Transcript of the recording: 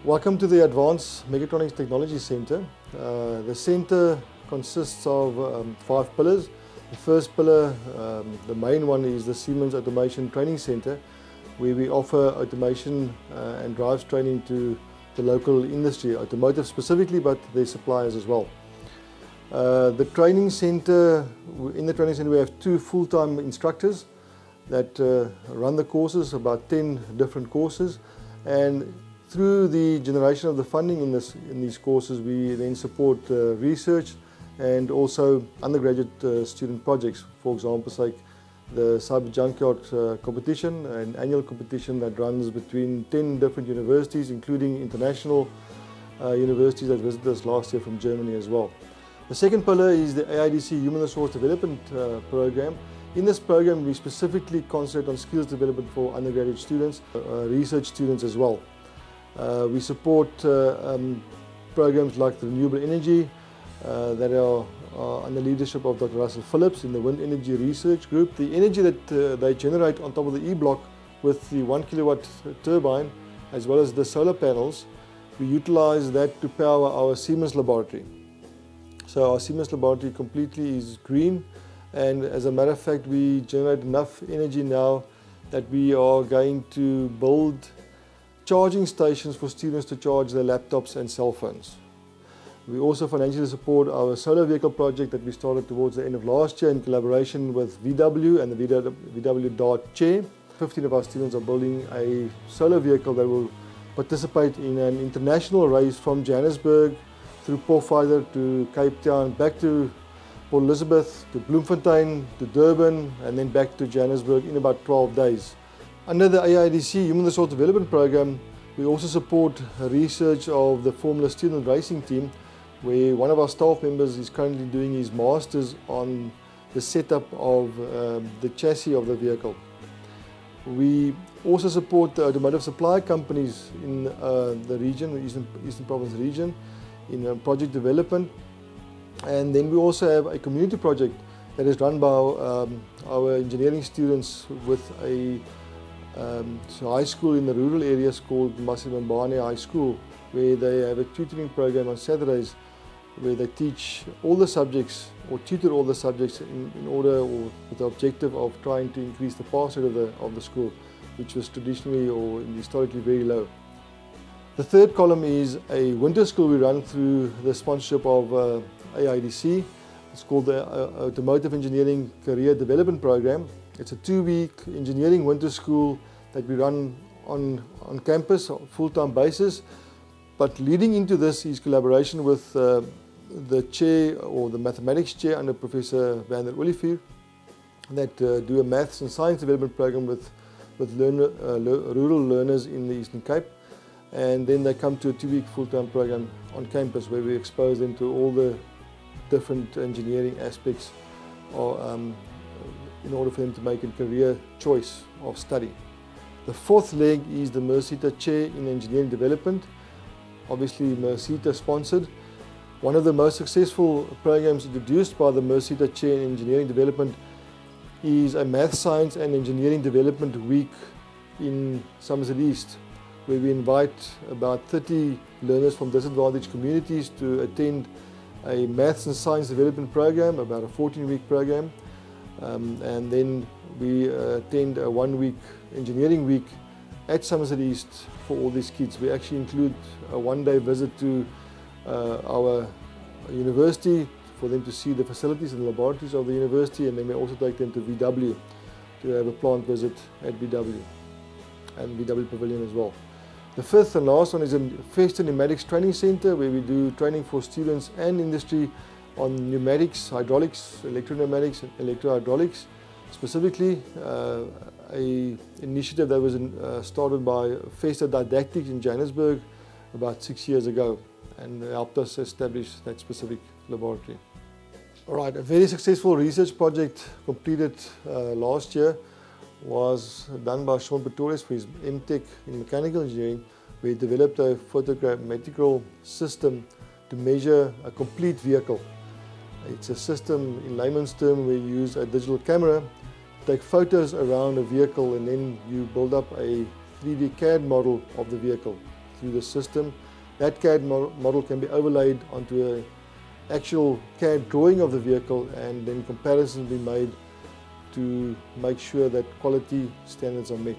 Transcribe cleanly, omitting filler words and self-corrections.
Welcome to the Advanced Mechatronics Technology Center. The center consists of 5 pillars. The first pillar, the main one, is the Siemens Automation Training Center, where we offer automation and drives training to the local industry, automotive specifically, but their suppliers as well. In the training center we have 2 full-time instructors that run the courses, about 10 different courses, and through the generation of the funding in these courses, we then support research and also undergraduate student projects. For example, like the Cyber Junkyard competition, an annual competition that runs between 10 different universities, including international universities that visited us last year from Germany as well. The second pillar is the AIDC Human Resource Development Program. In this program, we specifically concentrate on skills development for undergraduate students, research students as well. We support programs like the renewable energy that are under leadership of Dr. Russell Phillips in the Wind Energy Research Group. The energy that they generate on top of the E-block with the 1 kilowatt turbine, as well as the solar panels, we utilize that to power our Siemens laboratory. So our Siemens laboratory completely is green, and as a matter of fact, we generate enough energy now that we are going to build charging stations for students to charge their laptops and cell phones. We also financially support our solar vehicle project that we started towards the end of last year in collaboration with VW and the VW Dart Chair. 15 of our students are building a solar vehicle that will participate in an international race from Johannesburg through Paarthurst to Cape Town, back to Port Elizabeth, to Bloemfontein, to Durban, and then back to Johannesburg in about 12 days. Under the AIDC Human Resource Development Program, we also support research of the Formula Student Racing Team, where one of our staff members is currently doing his master's on the setup of the chassis of the vehicle. We also support the automotive supply companies in the region, the Eastern Province region, in project development. And then we also have a community project that is run by our engineering students with a high school in the rural areas called Masimambane High School, where they have a tutoring program on Saturdays where they teach all the subjects or tutor all the subjects in order or with the objective of trying to increase the pass rate of the school, which was traditionally or historically very low. The third column is a winter school we run through the sponsorship of AIDC. It's called the Automotive Engineering Career Development Program. It's a 2-week engineering winter school that we run on campus on a full-time basis. But leading into this is collaboration with the chair or the mathematics chair under Professor van der Olivier that do a maths and science development program with rural learners in the Eastern Cape. And then they come to a 2-week full-time program on campus where we expose them to all the different engineering aspects in order for them to make a career choice of study. The fourth leg is the Mercita Chair in Engineering Development, obviously Mercita sponsored. One of the most successful programs introduced by the Mercita Chair in Engineering Development is a Math, Science and Engineering Development Week in Somerset East, where we invite about 30 learners from disadvantaged communities to attend a Maths and Science Development program, about a 14-week program. And then we attend a 1-week engineering week at Somerset East for all these kids. We actually include a 1-day visit to our university for them to see the facilities and the laboratories of the university, and then we also take them to VW to have a plant visit at VW and VW Pavilion as well. The fifth and last one is a Festa Pneumatics Training Center, where we do training for students and industry on pneumatics, hydraulics, electro-pneumatics and electro-hydraulics. Specifically, an initiative that was started by Festa Didactics in Johannesburg about 6 years ago and helped us establish that specific laboratory. All right, a very successful research project completed last year was done by Sean Pretorius for his MTech in mechanical engineering, where he developed a photogrammetrical system to measure a complete vehicle. It's a system, in layman's term, where you use a digital camera, take photos around a vehicle, and then you build up a 3D CAD model of the vehicle. through the system. That CAD model can be overlaid onto an actual CAD drawing of the vehicle, and then comparisons be made to make sure that quality standards are met.